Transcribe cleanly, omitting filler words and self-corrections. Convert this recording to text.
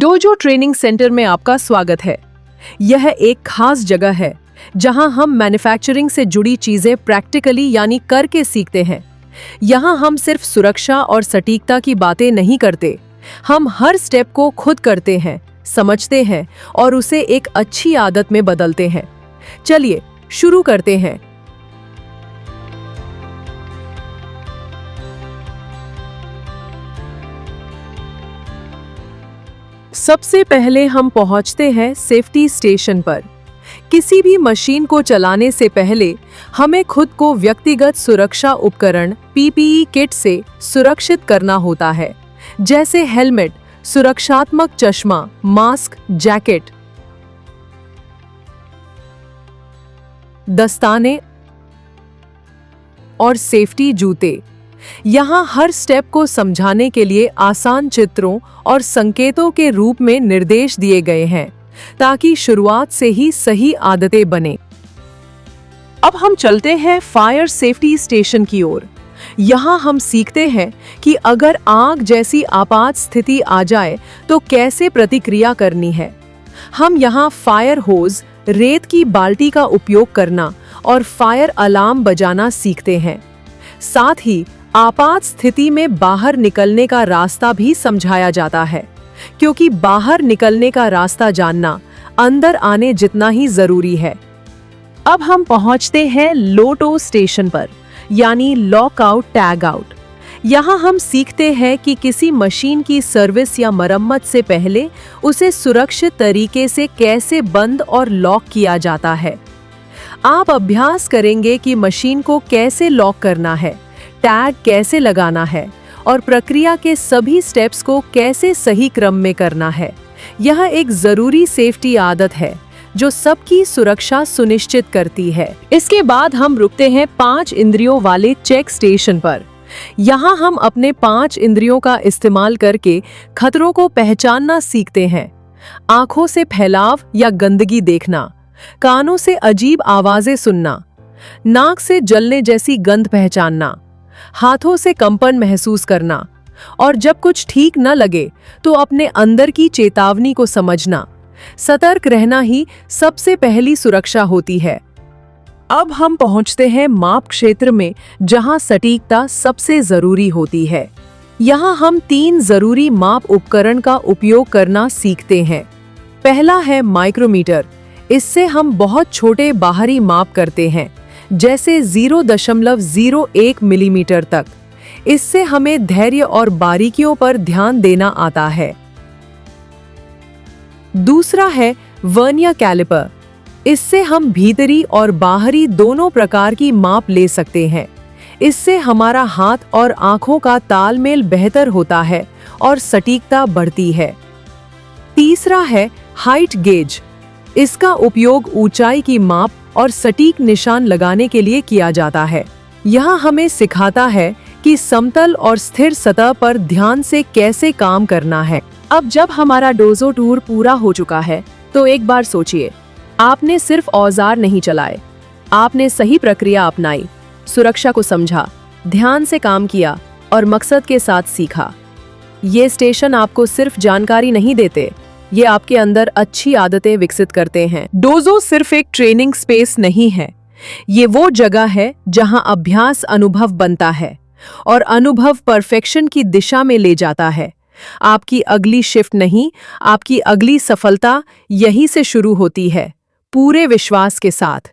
Dojo training centre में आपका स्वागत है। यह एक खास जगह है जहां हम मैन्युफैक्चरिंग से जुड़ी चीजें प्रैक्टिकली यानी करके सीखते हैं। यहां हम सिर्फ सुरक्षा और सटीकता की बातें नहीं करते, हम हर स्टेप को खुद करते हैं, समझते हैं और उसे एक अच्छी आदत में बदलते हैं। चलिए शुरू करते हैं। सबसे पहले हम पहुंचते हैं सेफ्टी स्टेशन पर। किसी भी मशीन को चलाने से पहले हमें खुद को व्यक्तिगत सुरक्षा उपकरण पीपीई किट से सुरक्षित करना होता है, जैसे हेलमेट, सुरक्षात्मक चश्मा, मास्क, जैकेट, दस्ताने और सेफ्टी जूते। यहाँ हर स्टेप को समझाने के लिए आसान चित्रों और संकेतों के रूप में निर्देश दिए गए हैं, ताकि शुरुआत से ही सही आदतें बने। अब हम चलते हैं फायर सेफ्टी स्टेशन की ओर। यहाँ हम सीखते हैं कि अगर आग जैसी आपात स्थिति आ जाए तो कैसे प्रतिक्रिया करनी है। हम यहाँ फायर होज, रेत की बाल्टी का उपयोग करना और फायर अलार्म बजाना सीखते हैं। साथ ही आपात स्थिति में बाहर निकलने का रास्ता भी समझाया जाता है, क्योंकि बाहर निकलने का रास्ता जानना अंदर आने जितना ही जरूरी है। अब हम पहुंचते हैं लोटो स्टेशन पर, यानी लॉकआउट टैग आउट। यहाँ हम सीखते हैं कि किसी मशीन की सर्विस या मरम्मत से पहले उसे सुरक्षित तरीके से कैसे बंद और लॉक किया जाता है। आप अभ्यास करेंगे कि मशीन को कैसे लॉक करना है, टैग कैसे लगाना है और प्रक्रिया के सभी स्टेप्स को कैसे सही क्रम में करना है। यह एक जरूरी सेफ्टी आदत है जो सबकी सुरक्षा सुनिश्चित करती है। इसके बाद हम रुकते हैं 5 इंद्रियों वाले चेक स्टेशन पर। यहाँ हम अपने 5 इंद्रियों का इस्तेमाल करके खतरों को पहचानना सीखते हैं। आंखों से फैलाव या गंदगी देखना, कानों से अजीब आवाजें सुनना, नाक से जलने जैसी गंध पहचानना, हाथों से कंपन महसूस करना और जब कुछ ठीक न लगे तो अपने अंदर की चेतावनी को समझना। सतर्क रहना ही सबसे पहली सुरक्षा होती है। अब हम पहुंचते हैं माप क्षेत्र में, जहां सटीकता सबसे जरूरी होती है। यहां हम 3 जरूरी माप उपकरण का उपयोग करना सीखते हैं। पहला है माइक्रोमीटर। इससे हम बहुत छोटे बाहरी माप करते हैं, जैसे 0.01 मिलीमीटर तक। इससे हमें धैर्य और बारीकियों पर ध्यान देना आता है। दूसरा है वर्नियर कैलिपर। इससे हम भीतरी और बाहरी दोनों प्रकार की माप ले सकते हैं। इससे हमारा हाथ और आंखों का तालमेल बेहतर होता है और सटीकता बढ़ती है। तीसरा है हाइट गेज। इसका उपयोग ऊंचाई की माप और सटीक निशान लगाने के लिए किया जाता है। यह हमें सिखाता है कि समतल और स्थिर सतह पर ध्यान से कैसे काम करना है। अब जब हमारा डोजो टूर पूरा हो चुका है, तो एक बार सोचिए, आपने सिर्फ औजार नहीं चलाए, आपने सही प्रक्रिया अपनाई, सुरक्षा को समझा, ध्यान से काम किया और मकसद के साथ सीखा। ये स्टेशन आपको सिर्फ जानकारी नहीं देते, ये आपके अंदर अच्छी आदतें विकसित करते हैं। डोजो सिर्फ एक ट्रेनिंग स्पेस नहीं है, ये वो जगह है जहां अभ्यास अनुभव बनता है और अनुभव परफेक्शन की दिशा में ले जाता है। आपकी अगली शिफ्ट नहीं, आपकी अगली सफलता यहीं से शुरू होती है, पूरे विश्वास के साथ।